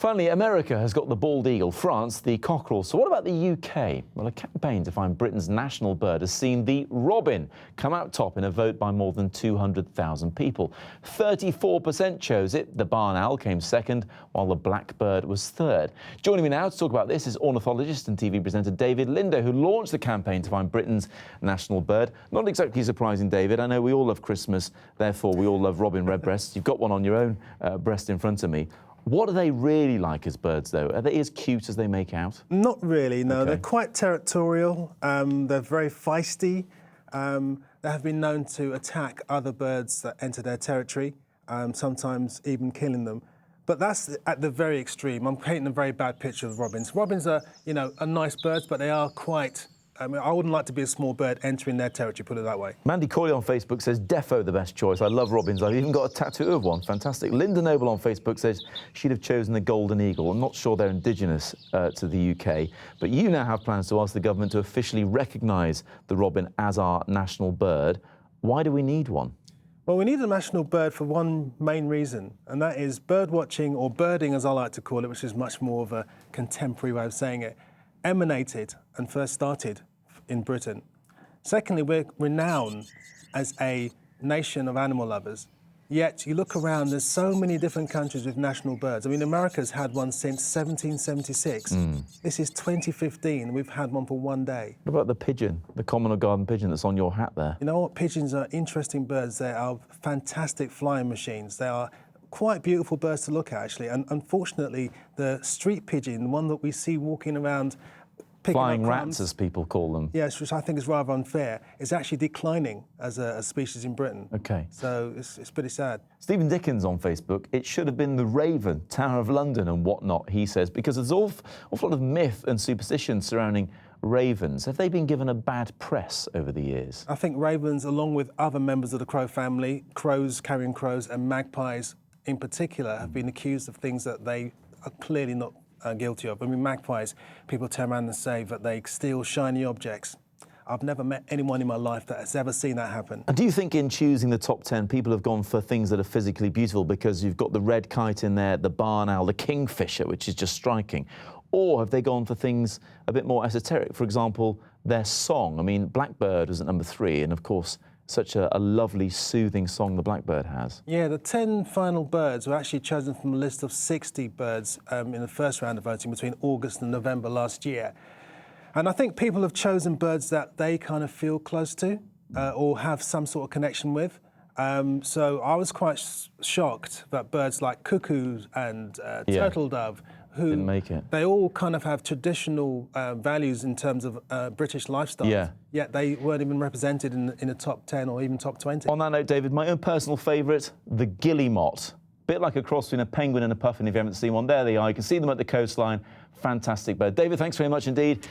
Finally, America has got the bald eagle, France the cockerel. So what about the UK? Well, a campaign to find Britain's national bird has seen the robin come out top in a vote by more than 200,000 people. 34% chose it. The barn owl came second, while the blackbird was third. Joining me now to talk about this is ornithologist and TV presenter David Linder, who launched the campaign to find Britain's national bird. Not exactly surprising, David. I know we all love Christmas, therefore we all love robin redbreasts. You've got one on your own breast in front of me. What are they really like as birds, though? Are they as cute as they make out? Not really, no. Okay. They're quite territorial. They're very feisty. They have been known to attack other birds that enter their territory, sometimes even killing them. But that's at the very extreme. I'm painting a very bad picture of robins. Robins are, are nice birds, but they are quite... I wouldn't like to be a small bird entering their territory, put it that way. Mandy Coyley on Facebook says, defo the best choice. I love robins. I've even got a tattoo of one. Fantastic. Linda Noble on Facebook says she'd have chosen the golden eagle. I'm not sure they're indigenous to the UK, but you now have plans to ask the government to officially recognise the robin as our national bird. Why do we need one? Well, we need a national bird for one main reason, and that is bird watching, or birding as I like to call it, which is much more of a contemporary way of saying it, emanated and first started in Britain. Secondly, we're renowned as a nation of animal lovers, yet you look around, there's so many different countries with national birds. I mean, America's had one since 1776. This is 2015, we've had one for one day. What about the pigeon, the common or garden pigeon that's on your hat there? You know what, pigeons are interesting birds. They are fantastic flying machines. They are quite beautiful birds to look at, actually, and unfortunately, the street pigeon, the one that we see walking around flying rats, as people call them. Yes, which I think is rather unfair. It's actually declining as a species in Britain. OK. So it's pretty sad. Stephen Dickens on Facebook, it should have been the raven, Tower of London and whatnot, he says, because there's an awful lot of myth and superstition surrounding ravens. Have they been given a bad press over the years? I think ravens, along with other members of the crow family, crows, carrion crows and magpies in particular, have been accused of things that they are clearly not guilty of. I mean, magpies, people turn around and say that they steal shiny objects. I've never met anyone in my life that has ever seen that happen. And do you think in choosing the top 10, people have gone for things that are physically beautiful because you've got the red kite in there, the barn owl, the kingfisher, which is just striking? Or have they gone for things a bit more esoteric? For example, their song. I mean, Blackbird was at number 3, and of course, such a lovely, soothing song the blackbird has. Yeah, the 10 final birds were actually chosen from a list of 60 birds in the first round of voting between August and November last year. And I think people have chosen birds that they kind of feel close to or have some sort of connection with. So I was quite shocked that birds like cuckoos and turtle dove, who didn't make it. They all kind of have traditional values in terms of British lifestyle. Yeah. Yet they weren't even represented in the top 10 or even top 20. On that note, David, my own personal favourite, the guillemot. Bit like a cross between a penguin and a puffin, if you haven't seen one. There they are. You can see them at the coastline. Fantastic bird. David, thanks very much indeed.